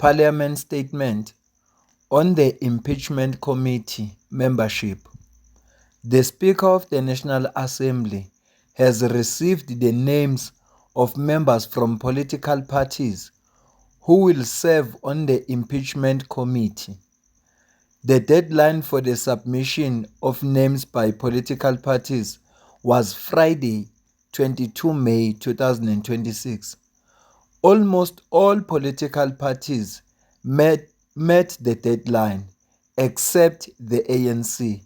Parliament statement on the impeachment committee membership. The Speaker of the National Assembly has received the names of members from political parties who will serve on the impeachment committee. The deadline for the submission of names by political parties was Friday, 22 May 2026. Almost all political parties met the deadline except the ANC,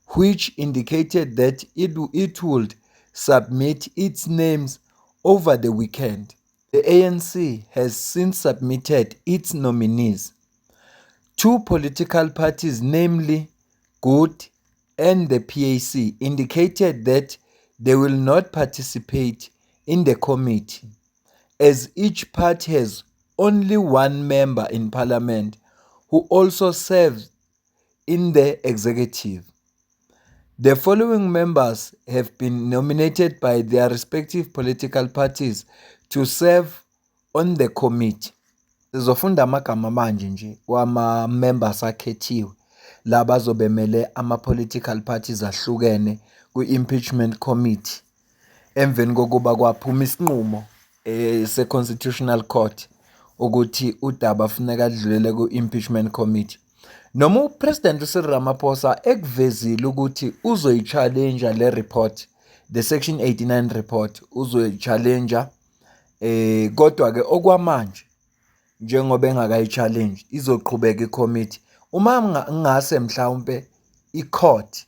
which indicated that it would submit its names over the weekend. The ANC has since submitted its nominees. Two political parties, namely Good and the PAC, indicated that they will not participate in the committee, as each party has only one member in parliament who also serves in the executive. The following members have been nominated by their respective political parties to serve on the committee. Sizofunda amagama manje nje wama-members akhethiwe la bazobemele ama-political parties ahlukene kwi-impeachment committee emveni kokuba kwaphuma isinqumo se-Constitutional Court ukuthi udaba funeka ludlulele ku-impeachment committee. Noma uPresident Cyril Ramaphosa ekuvezile ukuthi uzoyi-challenger le report, the Section 89 report uzoyi-challenger, kodwa-ke okwamanje njengoba engakayi-challenge izoqhubeka i-committee. Uma ngase mhlawumpe i-court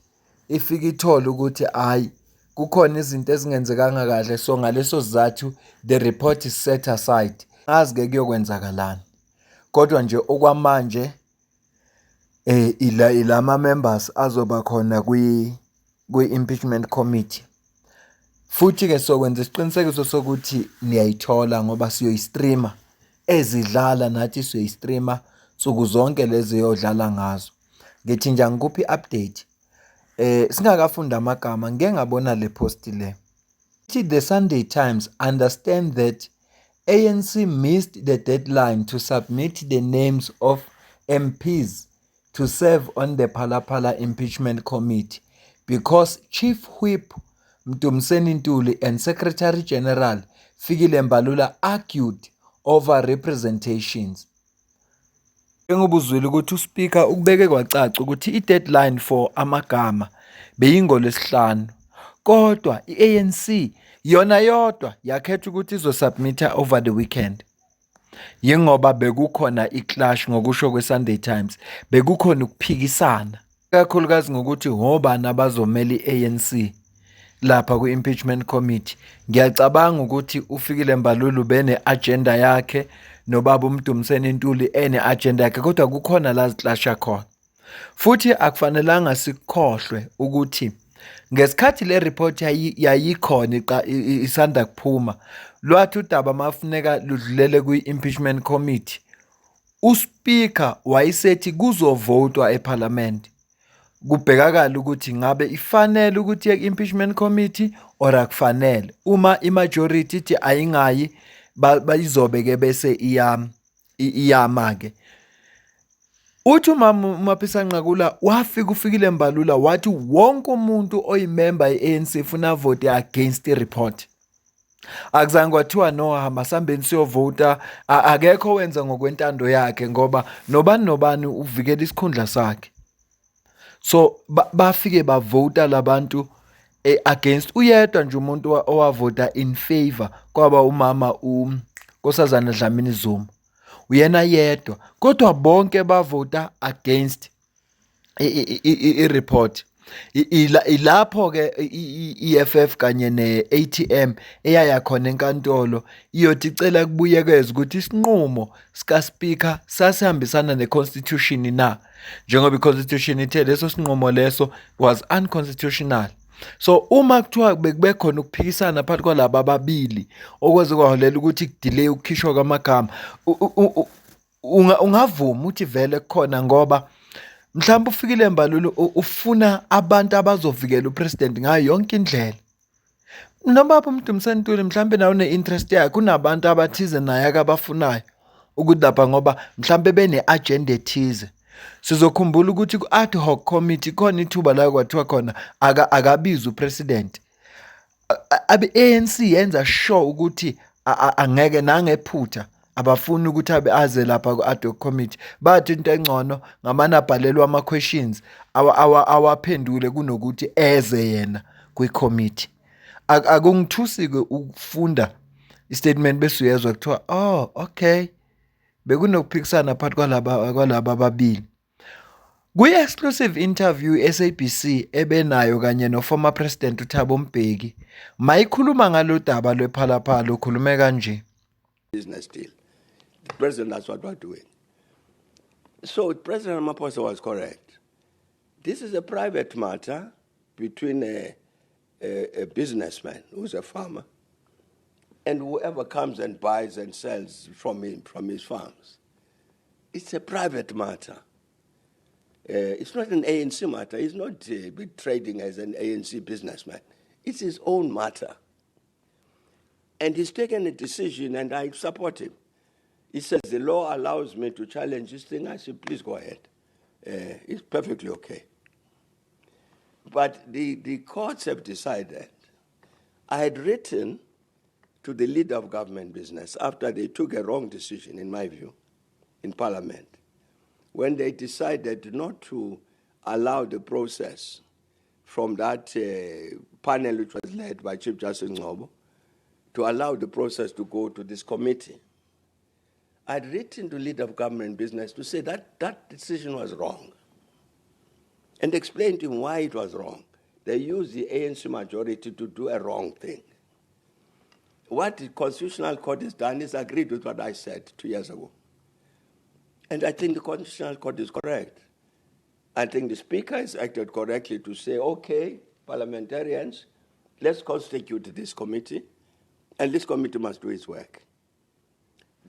ifike ithole ukuthi hayi kukhona izinto ezingenzekanga kahle, so ngaleso sizathu the report is set aside, ngazi-ke kuyokwenzakalani. Kodwa nje okwamanje ilama members azoba khona kwi-impeachment committee. Futhi-ke sokwenza isiqinisekiso sokuthi niyayithola ngoba siyoyi-streama, ezidlala nathi siyoyi-streama nsuku zonke lezi yodlala ngazo. Ngithi nje angikuphi i-update. Singakafunda amagama ngeke ngabona le post le. The Sunday Times understand that ANC missed the deadline to submit the names of MPs to serve on the Phala-Phala impeachment committee because Chief Whip Mdumiseni Ntuli and Secretary General Fikile Mbalula argued over representations. Ngobuzwile ukuthi uSpeaker ukubeke kwacaca ukuthi i-deadline for amagama beyingolesihlanu, kodwa i-ANC yona yodwa yakhetha ukuthi izosubmita over the weekend. Yingoba bekukhona i-clash ngokusho kwe-Sunday Times, bekukhona ukuphikisana kakhulukazi ngokuthi ngobani abazomela i-ANC lapha kwi-impeachment committee. Ngiyacabanga ukuthi uFikile Mbalula bene-agenda yakhe nobaba uMdumiseni Ntuli ene-agenda yakhe, kodwa kukhona la ziclasha khona. Futhi akufanelanga sikhohlwe ukuthi ngesikhathi le report yayikhona isanda kuphuma, lwathi udaba mafuneka ludlulele kwi-impeachment committee, uSpeaker wayesethi kuzovotwa eParliament kubhekakala ukuthi ngabe ifanele ukuthi ye-impeachment committee or akufanele. Uma i-majority ithi ayingayi bayizobe-ke bese iyama-ke. Uthi uMapisa Nqakula wafika uFikile Mbalula wathi wonke umuntu oyimember ye-ANC funa vote against i-report. Akuzange kwathiwa no hamba sambeni siyovota, akekho wenza ngokwentando yakhe ngoba nobani uvikela isikhundla sakhe. So bafike bavota labantu against. Uyedwa nje umuntu owavota in favor kwaba umama uNkosazana Dlamini Zuma, uyena yedwa, kodwa bonke bavota against i-report. Ilapho-ke i-EFF kanye ne-ATM eyaya khona enkantolo iyothi icela kubuyekeza ukuthi isinqumo sika-Speaker sasihambisana ne-constitution na, njengoba i-constitution ithe leso sinqumo leso was unconstitutional. So uma kuthiwa bekube khona ukuphikisana phakathi kwalaba ababili okwaze kwaholela ukuthi kudelay ukukhishwa kwamagama, ungavuma ukuthi vele khona ngoba mhlawumbe uFikile Mbalula ufuna abantu abazovikela upresident ngayo yonke indlela. Noma uMdumiseni Ntuli mhlawumbe nawe une-interest yakhe, kunabantu abathize naye akabafunayo. ukuthi lapha ngoba mhlambe bene-agenda ethize. Sizokhumbula ukuthi ku-ad hoc committee khona ithuba la kwathiwa khona akabiza upresident. ANC yenza sure ukuthi angeke nangephutha abafuni ukuthi aze lapha ku-ad hoc committee. Bathi into engcono ngamane abhalelwe ama-questions awaphendule kunokuthi eze yena kwi-committee. Akungithusi-ke ukufunda istatement bese uyezwa kuthiwa oh okay bekunokuphikisana phakathi kwalaba ababili. Kwi-exclusive interview SABC ebenayo kanye no-former president uThabo Mbeki mayikhuluma ngalo daba lwephalaphala ukhulume kanje. Business deal. The president, that's what we're doing. So President Ramaphosa was correct. This is a private matter between a businessman who's a farmer and whoever comes and buys and sells from him, from his farms. It's a private matter. It's not an ANC matter. He's not trading as an ANC businessman. It's his own matter. And he's taken a decision, and I support him. He says, the law allows me to challenge this thing. I said, please go ahead. It's perfectly okay. But the courts have decided. I had written to the leader of government business after they took a wrong decision, in my view, in Parliament, when they decided not to allow the process from that panel which was led by Chief Justice Ngobo, to allow the process to go to this committee. I'd written to leader of government business to say that that decision was wrong and explained to him why it was wrong. They used the ANC majority to do a wrong thing. What the Constitutional Court has done is agreed with what I said 2 years ago. And I think the Constitutional Court is correct. I think the Speaker has acted correctly to say, okay, parliamentarians, let's constitute this committee, and this committee must do its work.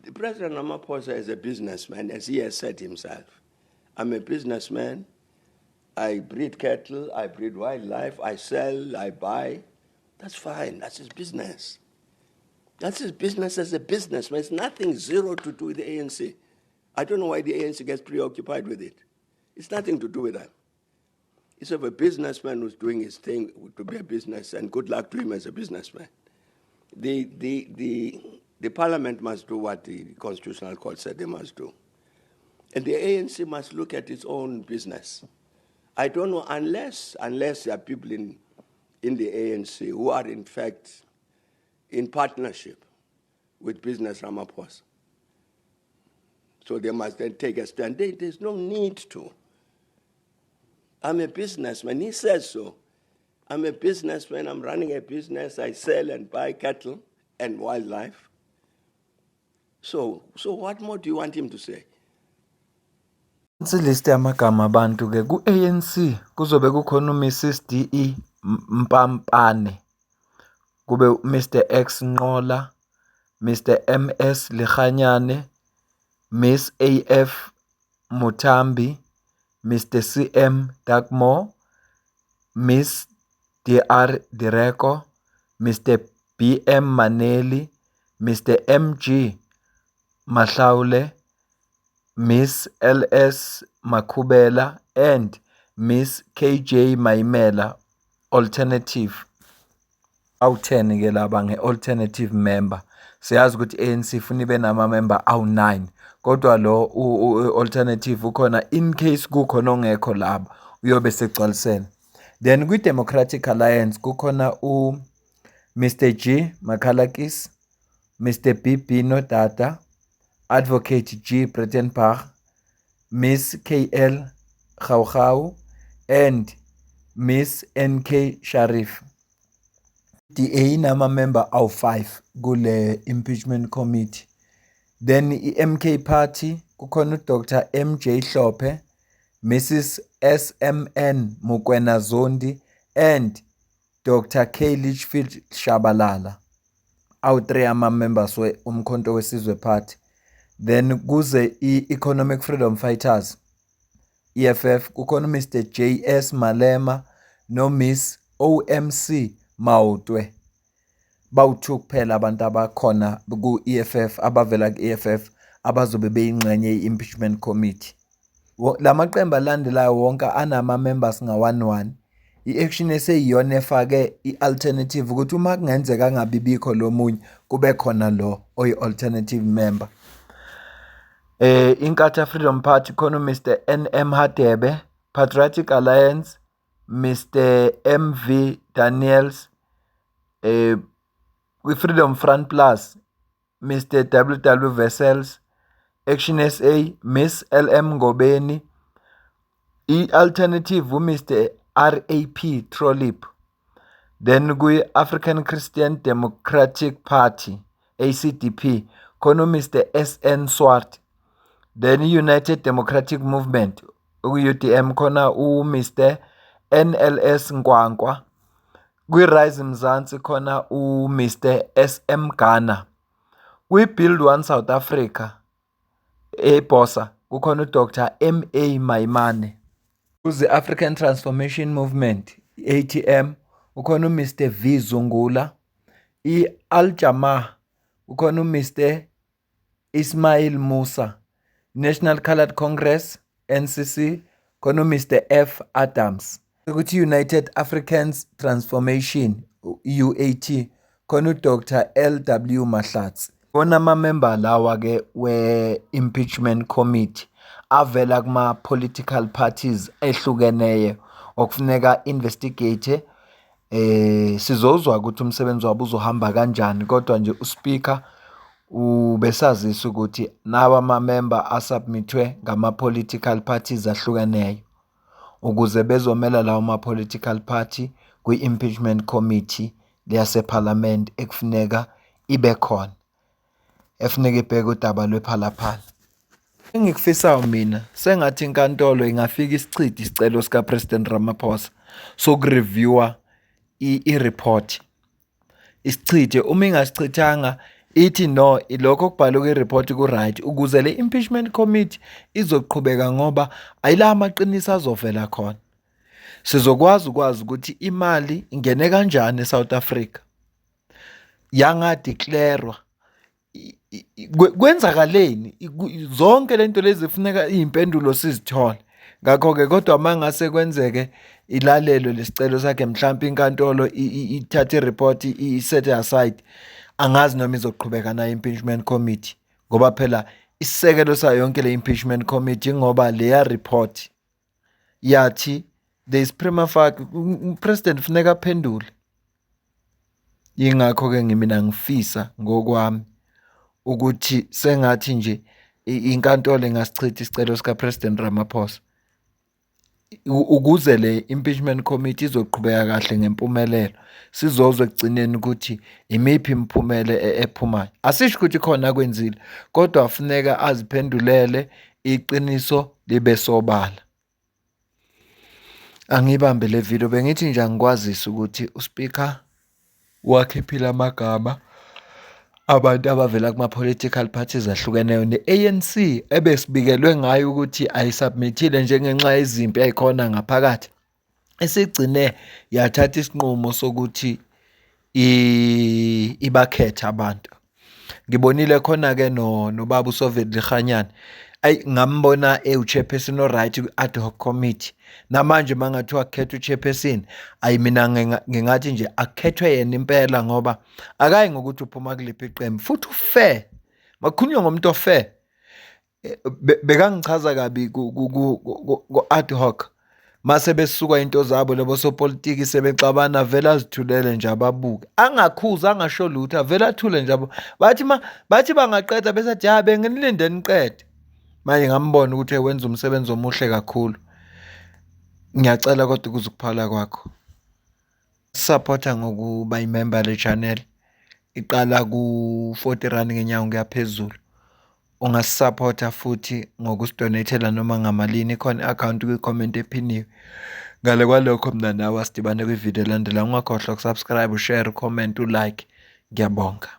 The President Ramaphosa is a businessman, as he has said himself. I'm a businessman. I breed cattle, I breed wildlife, I sell, I buy. That's fine. That's his business. That's his business as a businessman. It's nothing zero to do with the ANC. I don't know why the ANC gets preoccupied with it. It's nothing to do with that. It's of a businessman who's doing his thing to be a business, and good luck to him as a businessman. The Parliament must do what the Constitutional Court said they must do. And the ANC must look at its own business. I don't know, unless there are people in the ANC who are in fact in partnership with business Ramaphosa. So they must then take a stand. There's no need to. I'm a businessman. He says so. I'm a businessman. I'm running a business. I sell and buy cattle and wildlife. So what more do you want him to say? List yamagama abantu ke ku-ANC kuzobe kukhona uMrs DE Mpampane, kube Mr X Nqola, Mr MS Likhanyane, Miss AF Mutambi, Mr CM Dagmore, Miss DR Direko, Mr BM Maneli, Mr MG Mahlaule, Miss LS Makubela, and Miss KJ Maimela, alternative. Awu-10 ke laba nge-alternative member. Siyazi ukuthi ANC ifuna ibe nama-member awu-9. Kodwa lo alternative ukhona in case kukhona ongekho laba uyobe segcwalisene. Then kwi-Democratic Alliance kukhona Mr G Makhalakis, Mr BB Nodada, Advocate G Breitenbach, Miss KL Khawkhau, and Miss NK Sharif. DA nama-member awu-5 kule impeachment committee. Then i-MK party kukhona uDr MJ Hlophe, Mrs SMN Mokoena Zondi, and Dr K Litchfield Shabalala. Awu-3 ama-members umkhonto wesizwe party. Then kuze i-Economic Freedom Fighters, EFF, kukhona Mr JS Malema no Miss OMC Mautwe. Bawu-2 kuphela abantu abakhona ku-EFF abavela ku-EFF abazobe beyingxenye ye-impeachment committee. La maqembu alandelayo wonke anama-members nga-1-1. I-Action SA iyona efake i-alternative ukuthi uma kungenzeka angabi bikho lo munye kube khona lo oyi-alternative member. Inkatha Freedom Party khona Mr. N.M. Hadebe, Patriotic Alliance Mr. M.V. Daniels, Freedom Front Plus Mr. W.W. Wessels, Action SA Miss L.M. Ngobeni, i-alternative Mr. R.A.P. Trolip, then kwi-African Christian Democratic Party ACDP khona Mr. S.N. Swart, then United Democratic Movement UDM khona Mr. NLS Nkwankwa, kwi-Rise Mzansi khona Mr. S.M. Ghana, kwi-Build One South Africa eBosa kukhona uDr. M.A. Maimane, kuzi-African Transformation Movement ATM ukhona Mr. V. Zungula, i-Al-Jamah ukhona Mr. Ismail Musa, National Coloured Congress NCC khona Mr. F. Adams, ukuthi United Africans Transformation UAT khona uDr. L.W. Mahlatsi. Bona ama-member lawa ke we-impeachment committee avela kuma-political parties ehlukeneyo okufuneka investigate. Sizozwa ukuthi umsebenzi wabo uzohamba kanjani, kodwa nje uSpeaker ubesazisa ukuthi nawa ama-member asubmithwe ngama-political parties ahlukeneyo ukuze bezomela lawo ma-political party kwi-impeachment committee leyasephalamende ekufuneka ibe khona, efuneka ibheke udaba lwephalaphala. Engikufisayo mina sengathi inkantolo ingafika isichithe isicelo sika-President Ramaphosa sokureviewa i-report. Isichithe, uma ingasichithanga ithi no, lokho okubhalwe kwi-report ku-right ukuze le impeachment committee izoqhubeka ngoba ayila amaqiniso azovela khona. Sizokwazi ukuthi imali ingene kanjani eSouth Africa, yangadeclarwa, kwenzakaleni, zonke lento lezi zifuneka iy'mpendulo sizithole. Ngakho-ke kodwa uma ngase kwenzeke ilalelo lesicelo sakhe mhlawumbe inkantolo ithathe i-report i-set aside, angazi noma izoqhubeka nayo impeachment committee ngoba phela isisekelo sayo yonke le impeachment committee ngoba leya report yathi there is prima facie upresident funeka aphendule. Yingakho-ke mina ngifisa ngokwami ukuthi sengathi nje inkantolo ingasichitha isicelo sika-President Ramaphosa ukuze le impeachment committee izoqhubeka kahle ngempumelelo, sizozwe ekugcineni ukuthi imiphi imiphumela ephumayo. Asisho ukuthi khona kwenzile, kodwa afuneka aziphendulele, iqiniso libe sobala. Angibambe le video, bengithi nje angikwazisa ukuthi uSpeaker wakhiphile amagama abantu abavela kuma-political parties ahlukeneyo ne-ANC ebesibikelwe ngayo ukuthi ayisubmithile njengenxa yezimpi eyikhona ngaphakathi, esigcine yathatha isinqumo sokuthi ibakhethe abantu. Ngibonile khona-ke nobaba uSoviet Likhanyana, ngambona chairperson o-right ku-ad hoc committee. Namanje mangathiwa akukhethe u-chairperson, mina ngingathi nje akukhethwe yena impela ngoba akayi ngokuthi uphuma kuliphi iqembu futhi ufair. Makukhulunywa ngomuntu ofair. Bekangichaza kabi ku-ad hoc mase besuka into zabo labo sopolitiki sebexabana, vele azithulele nje ababuke, angakhuzi angasho lutho, vele athule nje bathi bangaqeda besathi ya benginilinde niqede. Manje ngambona ukuthi wenza umsebenzi omuhle kakhulu. Ngiyacela kodwa ukuzukuphala kwakho supporta ngokuba imember le channel, iqala ku-R40 ngenyanga kuyaphezulu. Ungasupporta futhi ngokusidonatela noma ngamalini, ikhona i-account kwi-comment ephiniwe. Ngale kwalokho mina nawe asidibane kwi-video elandela, ungakhohlwa ukusubscribe, ushare, ucomment, ulike. Ngiyabonga.